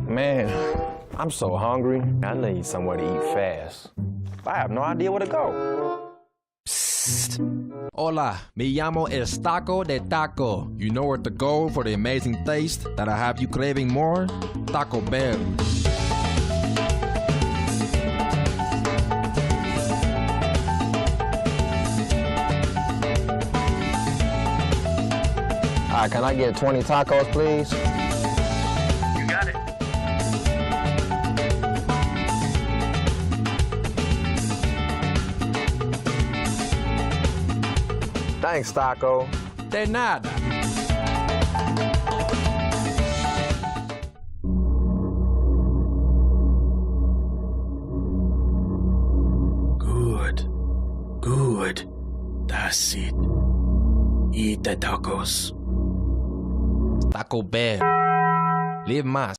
Man, I'm so hungry. I need somewhere to eat fast. I have no idea where to go. Psst. Hola, me llamo El Taco de Taco. You know where to go for the amazing taste that'll have you craving more? Taco Bell. All right, can I get 20 tacos, please? You got it. Thanks, Taco. De nada. Good. That's it. Eat the tacos. Taco Bell. Live más.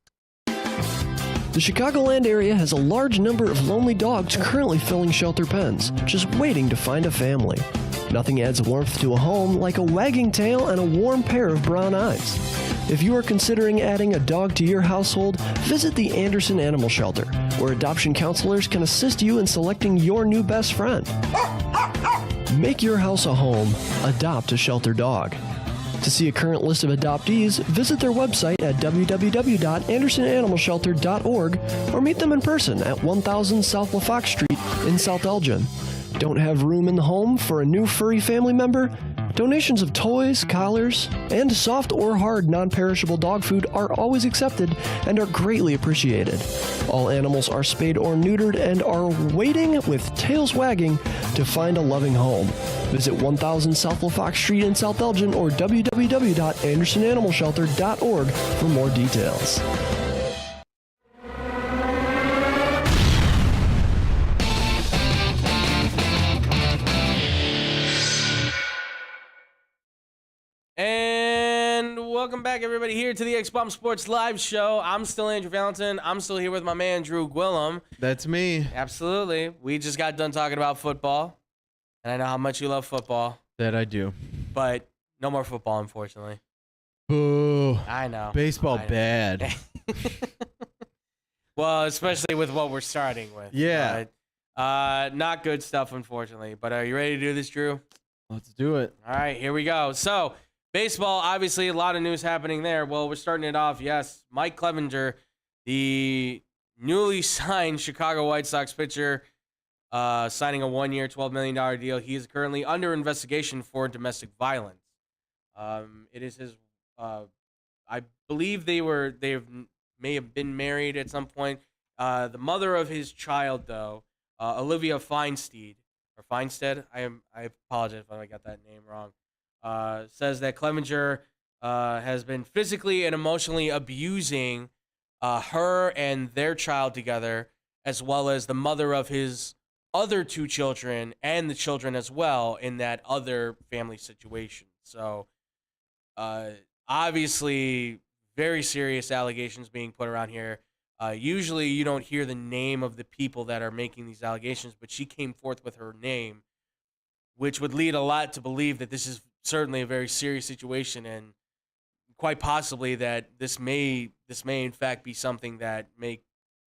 The Chicagoland area has a large number of lonely dogs currently filling shelter pens, just waiting to find a family. Nothing adds warmth to a home like a wagging tail and a warm pair of brown eyes. If you are considering adding a dog to your household, visit the Anderson Animal Shelter, where adoption counselors can assist you in selecting your new best friend. Make your house a home. Adopt a shelter dog. To see a current list of adoptees, visit their website at www.andersonanimalshelter.org or meet them in person at 1000 South LaFox Street in South Elgin. Don't have room in the home for a new furry family member? Donations of toys, collars, and soft or hard non-perishable dog food are always accepted and are greatly appreciated. All animals are spayed or neutered and are waiting with tails wagging to find a loving home. Visit 1000 South LaFox Street in South Elgin or www.andersonanimalshelter.org for more details. And welcome back, everybody, here to the X-Bomb Sports Live Show. I'm still Andrew Valentin. I'm still here with my man, Drew Gwillem. That's me. Absolutely. We just got done talking about football, and I know how much you love football, That I do. but no more football, unfortunately. Boo. I know. Baseball I know. bad. Well, especially with what we're starting with. Yeah. But, not good stuff, unfortunately. But are you ready to do this, Drew? Let's do it. All right, here we go. So, baseball, obviously a lot of news happening there. Well, we're starting it off. Yes, Mike Clevinger, the newly signed Chicago White Sox pitcher, signing a 1-year, $12 million deal. He is currently under investigation for domestic violence. It is his, I believe they may have been married at some point. The mother of his child, though, Olivia Feinstein, or Feinstead, I apologize if I got that name wrong, says that Clevinger has been physically and emotionally abusing her and their child together, as well as the mother of his other 2 children and the children as well in that other family situation. So, obviously, very serious allegations being put around here. Usually you don't hear the name of the people that are making these allegations, but she came forth with her name, which would lead a lot to believe that this is certainly a very serious situation, and quite possibly that this may in fact be something that may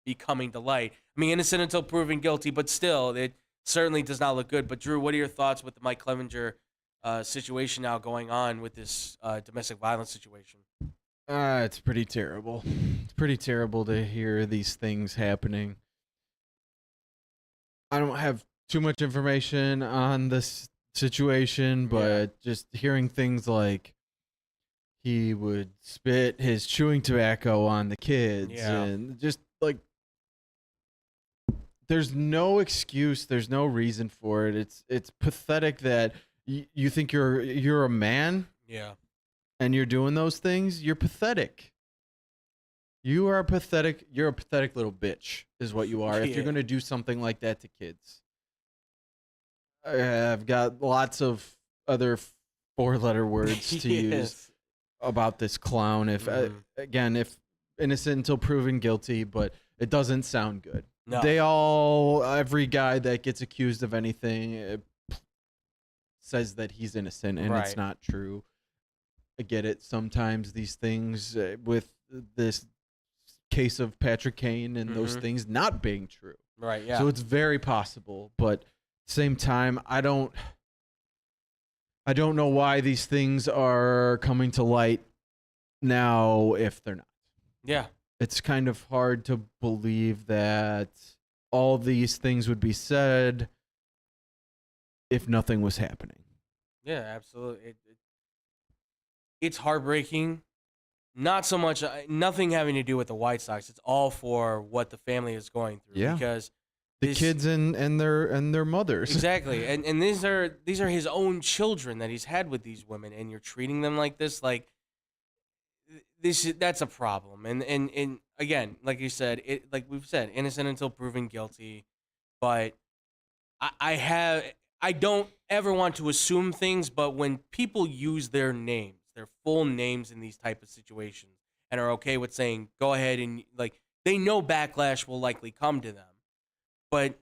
be coming to light. I mean, innocent until proven guilty, but still, it certainly does not look good. But Drew, what are your thoughts with the Mike Clevinger situation now going on with this domestic violence situation? It's pretty terrible. It's pretty terrible to hear these things happening. I don't have too much information on this situation, but just hearing things like he would spit his chewing tobacco on the kids and just like there's no excuse, there's no reason for it. It's pathetic that you think you're a man. Yeah. And you're doing those things, you're pathetic. You are pathetic. You're a pathetic little bitch, is what you are. If you're going to do something like that to kids. I've got lots of other 4-letter words to use about this clown. If if innocent until proven guilty, but it doesn't sound good. No. Every guy that gets accused of anything says that he's innocent, and it's not true. I get it. Sometimes these things with this case of Patrick Kane and those things not being true. Right, yeah. So it's very possible, but at the same time, I don't know why these things are coming to light now if they're not. Yeah. It's kind of hard to believe that all these things would be said if nothing was happening. Yeah, absolutely. It's heartbreaking. Not so much, nothing having to do with the White Sox. It's all for what the family is going through. Yeah. Because the kids and their mothers. Exactly. And these are his own children that he's had with these women, and you're treating them like this. Like that's a problem. And again, like you said, like we've said, innocent until proven guilty. But I don't ever want to assume things, but when people use their names, their full names in these type of situations, and are okay with saying, go ahead and, like, they know backlash will likely come to them. But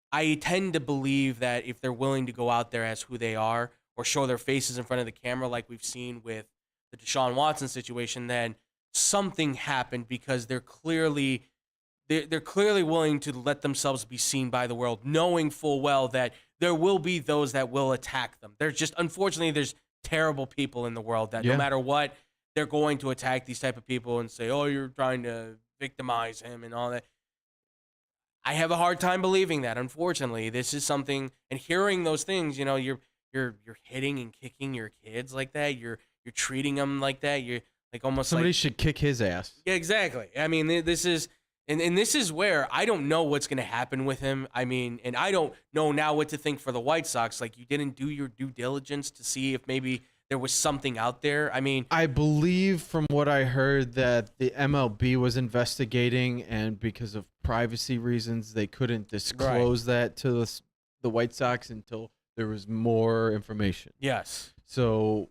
I tend to believe that if they're willing to go out there as who they are or show their faces in front of the camera like we've seen with the Deshaun Watson situation, then something happened because they're clearly willing to let themselves be seen by the world, knowing full well that there will be those that will attack them. Unfortunately, there's terrible people in the world that no matter what, they're going to attack these type of people and say, oh, you're trying to victimize him and all that. I have a hard time believing that. Unfortunately, this is something, and hearing those things, you know, you're hitting and kicking your kids like that. You're treating them like that. You're like almost somebody like, should kick his ass. Yeah, exactly. I mean, this is, and this is where I don't know what's going to happen with him. I mean, and I don't know now what to think for the White Sox. Like, you didn't do your due diligence to see if maybe there was something out there. I mean, I believe from what I heard that the MLB was investigating, and because of privacy reasons, they couldn't disclose that to the White Sox until there was more information. Yes. So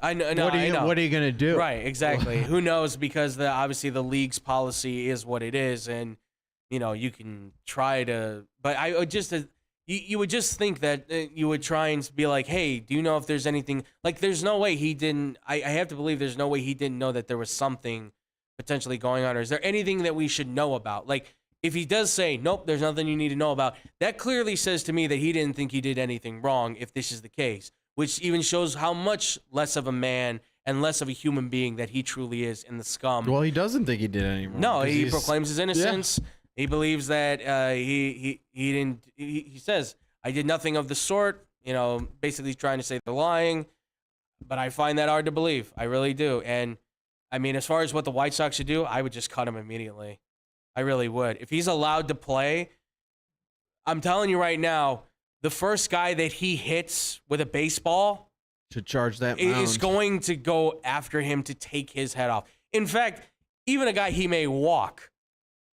I know. What are you gonna do? Right. Exactly. Who knows? Because obviously the league's policy is what it is, and you know you can try to. But you would just think that you would try and be like, hey, do you know if there's anything? Like, there's no way he didn't. I have to believe there's no way he didn't know that there was something potentially going on. Or is there anything that we should know about? Like, if he does say, nope, there's nothing you need to know about, that clearly says to me that he didn't think he did anything wrong if this is the case, which even shows how much less of a man and less of a human being that he truly is in the scum. Well, he doesn't think he did anything wrong. No, he proclaims his innocence. Yeah. He believes that he didn't. He says, I did nothing of the sort. You know, basically trying to say they're lying. But I find that hard to believe. I really do. And I mean, as far as what the White Sox should do, I would just cut him immediately. I really would. If he's allowed to play, I'm telling you right now, the first guy that he hits with a baseball should charge that mound. Is going to go after him to take his head off. In fact, even a guy he may walk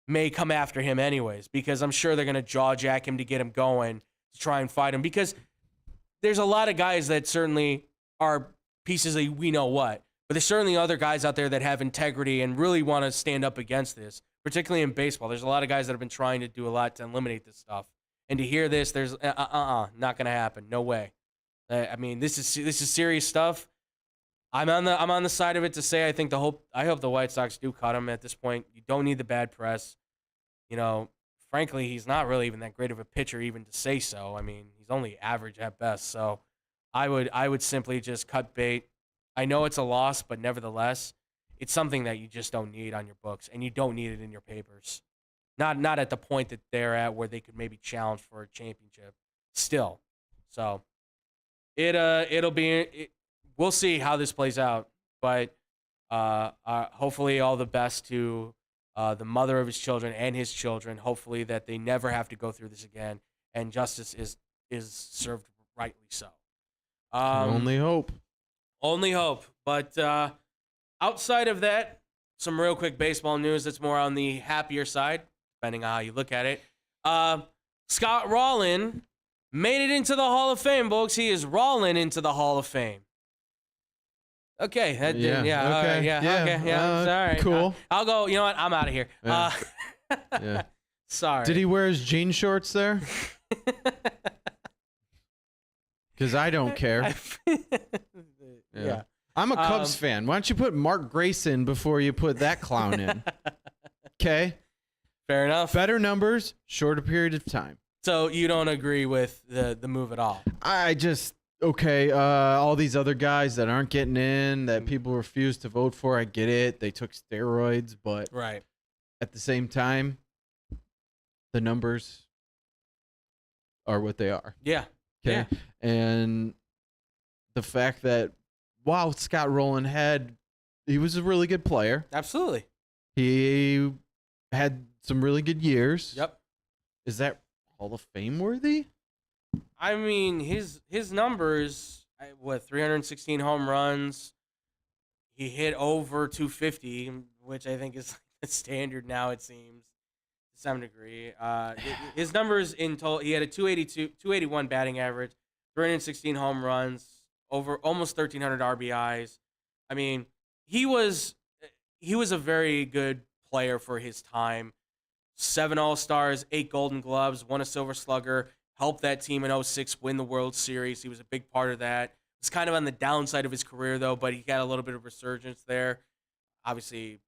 may come after him anyways, because I'm sure they're going to jaw jack him to get him going to try and fight him, because there's a lot of guys that certainly are pieces of we know what, but there's certainly other guys out there that have integrity and really want to stand up against this, particularly in baseball. There's a lot of guys that have been trying to do a lot to eliminate this stuff. And to hear this, there's not going to happen. No way. I mean, this is serious stuff. I'm on the side of it to say I hope the White Sox do cut him at this point. You don't need the bad press. You know, frankly, he's not really even that great of a pitcher even to say so. I mean, he's only average at best. So I would simply just cut bait. I know it's a loss, but nevertheless, it's something that you just don't need on your books, and you don't need it in your papers. Not at the point that they're at where they could maybe challenge for a championship still. So we'll see how this plays out, but hopefully all the best to the mother of his children and his children. Hopefully that they never have to go through this again, and justice is served rightly so. Only hope. Only hope. But outside of that, some real quick baseball news that's more on the happier side, depending on how you look at it. Scott Rolen made it into the Hall of Fame, folks. He is rolling into the Hall of Fame. Okay. All right. Cool. I'll go. You know what? I'm out of here. Yeah. Sorry. Did he wear his jean shorts there? Because I don't care. Yeah. I'm a Cubs fan. Why don't you put Mark Grayson before you put that clown in? Okay. Fair enough. Better numbers, shorter period of time. So you don't agree with the move at all? I just, all these other guys that aren't getting in, that people refuse to vote for, I get it. They took steroids, but right. At the same time, the numbers are what they are. Yeah. Okay. Yeah. And the fact that while Scott Rolen he was a really good player. Absolutely. He had some really good years. Yep. Is that Hall of Fame worthy? I mean, his numbers, 316 home runs. He hit over 250, which I think is the standard now, it seems, to some degree. His numbers in total, he had a 281 batting average, 316 home runs, over almost 1,300 RBIs. I mean, he was a very good player for his time. 7 All-Stars, 8 Golden Gloves, won a Silver Slugger, helped that team in 2006 win the World Series. He was a big part of that. It's kind of on the downside of his career, though, but he got a little bit of resurgence there. Obviously,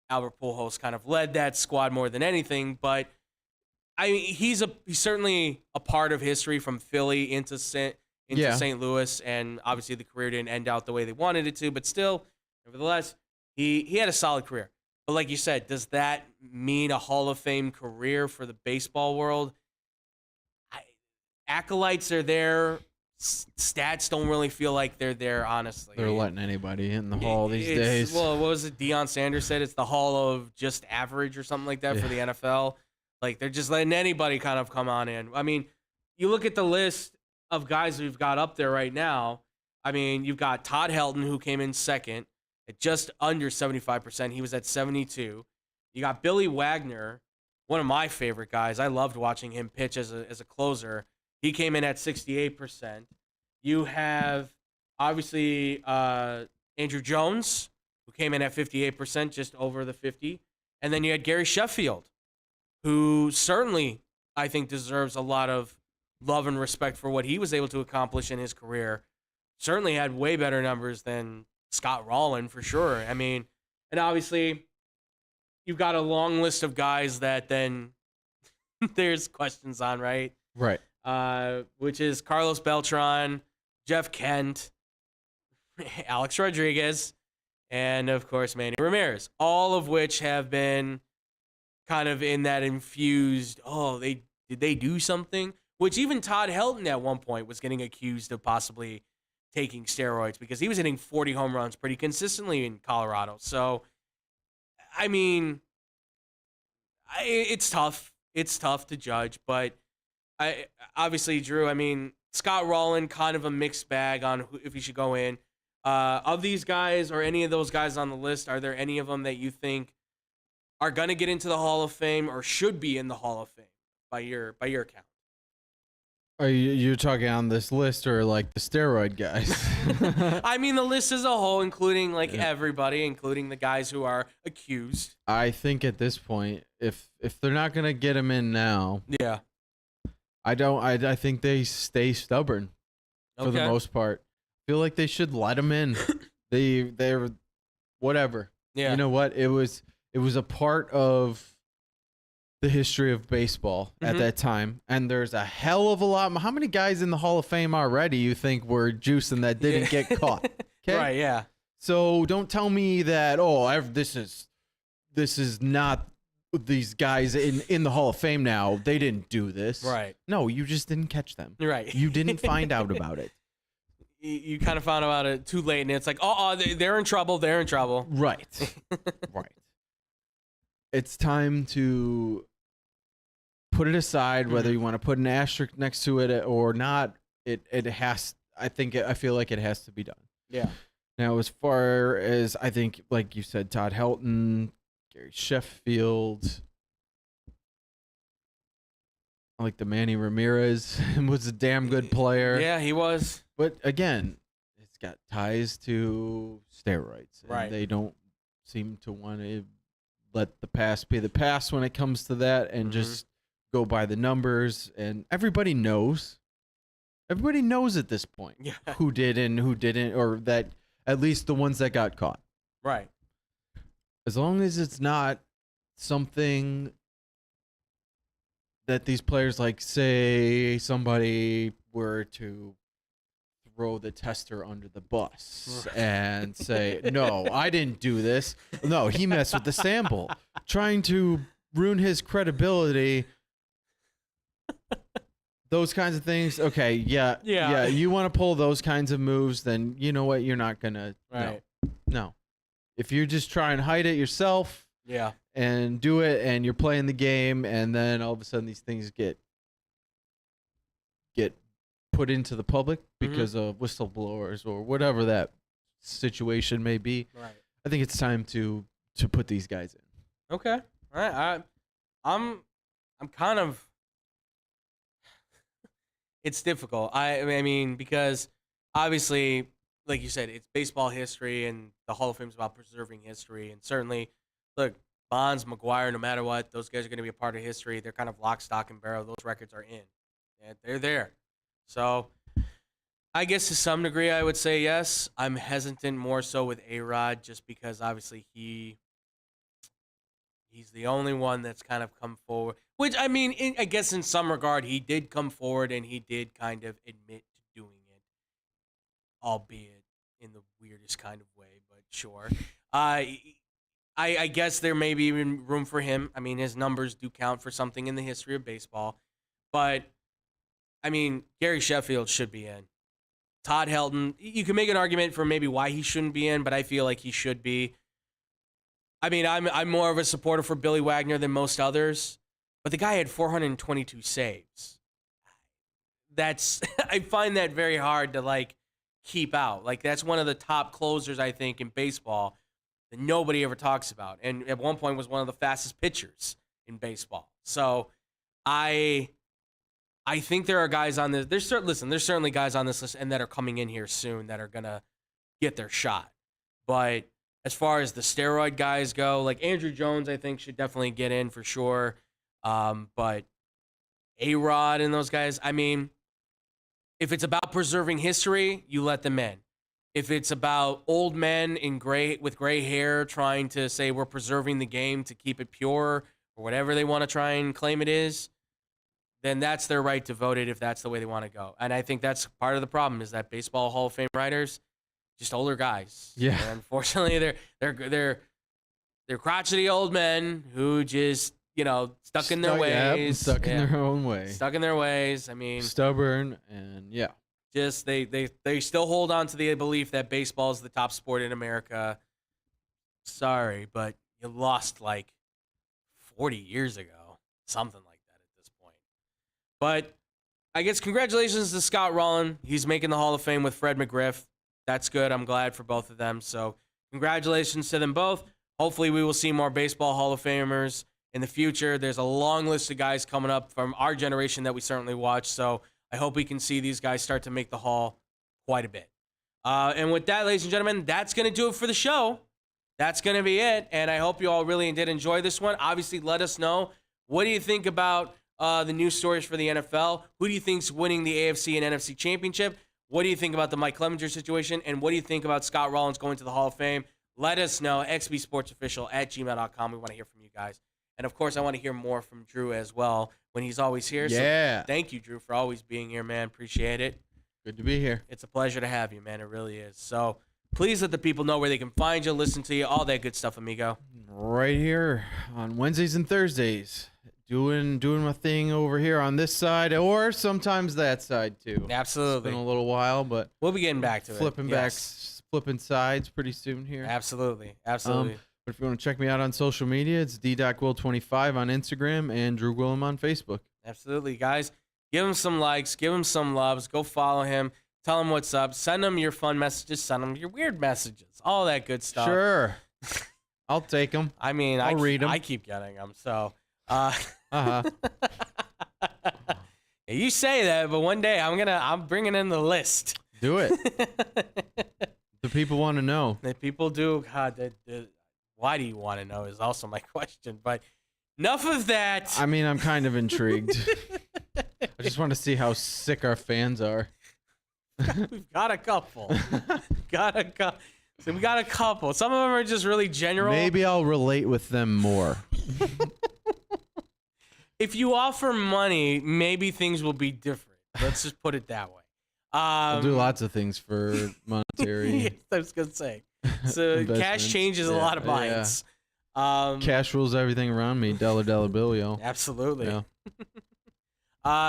Albert Pujols kind of led that squad more than anything, but I mean, he's certainly a part of history from Philly into St. Louis, and obviously the career didn't end out the way they wanted it to, but still, nevertheless, he had a solid career. But like you said, does that mean a Hall of Fame career for the baseball world? Acolytes are there. Stats don't really feel like they're there, honestly. They're letting anybody in the Hall these days. Well, what was it Deion Sanders said? It's the Hall of just average or something like that for the NFL. Like, they're just letting anybody kind of come on in. I mean, you look at the list of guys we've got up there right now. I mean, you've got Todd Helton, who came in second at just under 75%. He was at 72. You got Billy Wagner, one of my favorite guys. I loved watching him pitch as a closer. He came in at 68%. You have, obviously, Andrew Jones, who came in at 58%, just over the 50. And then you had Gary Sheffield, who certainly, I think, deserves a lot of love and respect for what he was able to accomplish in his career. Certainly had way better numbers than Scott Rolen, for sure. I mean, and obviously, you've got a long list of guys that then there's questions on, right? Right. Which is Carlos Beltran, Jeff Kent, Alex Rodriguez, and of course Manny Ramirez, all of which have been kind of in that infused, did they do something? Which even Todd Helton at one point was getting accused of possibly taking steroids because he was hitting 40 home runs pretty consistently in Colorado. So, I mean, it's tough. It's tough to judge, but obviously, Drew, I mean, Scott Rolen, kind of a mixed bag on if he should go in. Of these guys or any of those guys on the list, are there any of them that you think are going to get into the Hall of Fame or should be in the Hall of Fame by your count? Are you talking on this list or like the steroid guys? I mean, the list as a whole, including everybody, including the guys who are accused. I think at this point, if they're not gonna get him in now, Yeah. I think they stay stubborn for the most part. I feel like they should let him in. They're whatever. Yeah. You know what? It was a part of the history of baseball at that time, and there's a hell of a lot. How many guys in the Hall of Fame already you think were juicing that didn't get caught? Okay, Right, yeah. So don't tell me that this is not these guys in the Hall of Fame now. They didn't do this. Right. No, you just didn't catch them. Right. You didn't find out about it. You kind of found out it too late, and it's like, they're in trouble. They're in trouble. Right. Right. It's time to put it aside, whether you want to put an asterisk next to it or not. It has. I feel like it has to be done. Yeah. Now, as far as I think, like you said, Todd Helton, Gary Sheffield, I like the Manny Ramirez was a damn good player. Yeah, he was. But again, it's got ties to steroids. And Right. They don't seem to want to let the past be the past when it comes to that and just go by the numbers. And everybody knows. Everybody knows at this point who did and who didn't, or that at least the ones that got caught. Right. As long as it's not something that these players, like, say somebody were to throw the tester under the bus and say, no, I didn't do this. No, he messed with the sample, trying to ruin his credibility. Those kinds of things. Okay, yeah. You want to pull those kinds of moves, then you know what? You're not going to. Right. No. If you just try and hide it yourself and do it, and you're playing the game, and then all of a sudden these things get put into the public because of whistleblowers or whatever that situation may be. Right. I think it's time to put these guys in. Okay. All right. I'm kind of. It's difficult. I mean, because obviously, like you said, it's baseball history, and the Hall of Fame is about preserving history. And certainly, look, Bonds, McGuire, no matter what, those guys are going to be a part of history. They're kind of lock, stock, and barrel. Those records are in. And they're there. So I guess to some degree, I would say yes. I'm hesitant more so with A-Rod just because obviously he's the only one that's kind of come forward. Which, I mean, I guess in some regard, he did come forward and he did kind of admit to doing it, albeit in the weirdest kind of way, but sure. I guess there may be even room for him. I mean, his numbers do count for something in the history of baseball. But, I mean, Gary Sheffield should be in. Todd Helton, you can make an argument for maybe why he shouldn't be in, but I feel like he should be. I mean, I'm more of a supporter for Billy Wagner than most others, but the guy had 422 saves. I find that very hard to keep out. That's one of the top closers I think in baseball that nobody ever talks about, and at one point was one of the fastest pitchers in baseball. So I think there are guys on this. There's certainly guys on this list and that are coming in here soon that are gonna get their shot, but. As far as the steroid guys go, Andrew Jones, I think should definitely get in for sure. But A-Rod and those guys. I mean, if it's about preserving history, you let them in. If it's about old men with gray hair trying to say we're preserving the game to keep it pure or whatever they want to try and claim it is, then that's their right to vote it if that's the way they want to go. And I think that's part of the problem is that baseball Hall of Fame writers, just older guys. Yeah. And unfortunately, they're crotchety old men who just, stuck in their ways. Stuck in their own way. Stuck in their ways. I mean, stubborn and just they still hold on to the belief that baseball is the top sport in America. Sorry, but you lost like 40 years ago, something like that at this point. But I guess congratulations to Scott Rolen. He's making the Hall of Fame with Fred McGriff. That's good. I'm glad for both of them. So congratulations to them both. Hopefully we will see more baseball Hall of Famers in the future. There's a long list of guys coming up from our generation that we certainly watch. So I hope we can see these guys start to make the Hall quite a bit. And with that, ladies and gentlemen, that's going to do it for the show. That's going to be it. And I hope you all really did enjoy this one. Obviously, let us know. What do you think about the news stories for the NFL? Who do you think's winning the AFC and NFC championship? What do you think about the Mike Clevinger situation? And what do you think about Scott Rollins going to the Hall of Fame? Let us know. xbsportsofficial@gmail.com. We want to hear from you guys. And, of course, I want to hear more from Drew as well when he's always here. Yeah. So thank you, Drew, for always being here, man. Appreciate it. Good to be here. It's a pleasure to have you, man. It really is. So please let the people know where they can find you, listen to you, all that good stuff, amigo. Right here on Wednesdays and Thursdays. Doing my thing over here on this side or sometimes that side, too. Absolutely. It's been a little while, but we'll be getting back to flipping sides pretty soon here. Absolutely. But if you want to check me out on social media, it's d.will25 on Instagram and Drew Willem on Facebook. Absolutely, guys. Give him some likes. Give him some loves. Go follow him. Tell him what's up. Send him your fun messages. Send him your weird messages. All that good stuff. Sure. I'll take them. I mean, I'll read them. I keep getting them. So, you say that, but one day I'm bringing in the list. Do it. The people want to know. The people do. God, why do you want to know is also my question. But enough of that. I mean, I'm kind of intrigued. I just want to see how sick our fans are. We've got a couple. So we got a couple. Some of them are just really general. Maybe I'll relate with them more. If you offer money, maybe things will be different. Let's just put it that way. I'll do lots of things for monetary. Yes, I was going to say. So cash changes a lot of minds. Yeah. Cash rules everything around me. Dollar bill, yo. Absolutely. Yeah.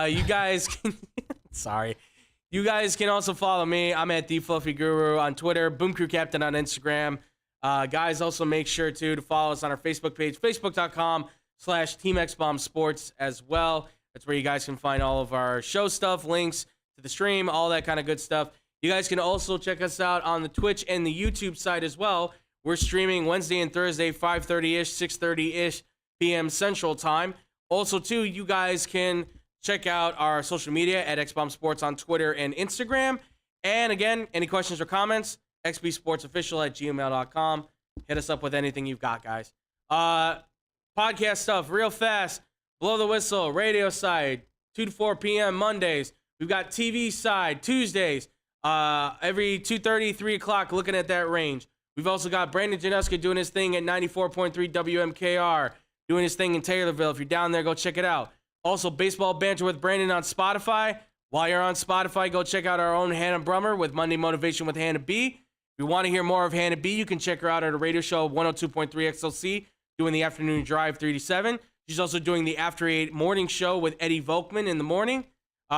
You guys can sorry. You guys can also follow me. I'm at TheFluffyGuru on Twitter, Boom Crew Captain on Instagram. Guys, also make sure to follow us on our Facebook page, facebook.com/TeamXBombSports as well. That's where you guys can find all of our show stuff, links to the stream, all that kind of good stuff. You guys can also check us out on the Twitch and the YouTube side as well. We're streaming Wednesday and Thursday, 5:30-ish, 6:30-ish p.m. Central Time. Also, too, you guys can check out our social media at XBombSports on Twitter and Instagram. And again, any questions or comments, xbsportsofficial@gmail.com. Hit us up with anything you've got, guys. Podcast stuff, real fast. Blow the Whistle, radio side, 2 to 4 p.m. Mondays. We've got TV side, Tuesdays, every 2:30, 3 o'clock, looking at that range. We've also got Brandon Januska doing his thing at 94.3 WMKR, doing his thing in Taylorville. If you're down there, go check it out. Also, Baseball Banter with Brandon on Spotify. While you're on Spotify, go check out our own Hannah Brummer with Monday Motivation with Hannah B. If you want to hear more of Hannah B, you can check her out at a radio show, 102.3 XLC, doing the afternoon drive 3 to 7. She's also doing the After 8 morning show with Eddie Volkman in the morning.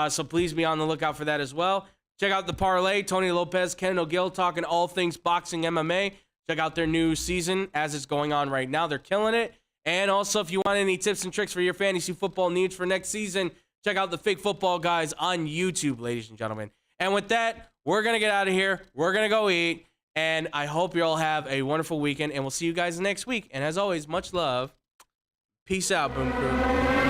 So please be on the lookout for that as well. Check out The Parlay, Tony Lopez, Ken O'Gill talking all things boxing MMA. Check out their new season as it's going on right now. They're killing it. And also, if you want any tips and tricks for your fantasy football needs for next season, check out the Fake Football Guys on YouTube, ladies and gentlemen. And with that, we're going to get out of here. We're going to go eat. And I hope you all have a wonderful weekend. And we'll see you guys next week. And as always, much love. Peace out, Boom Crew.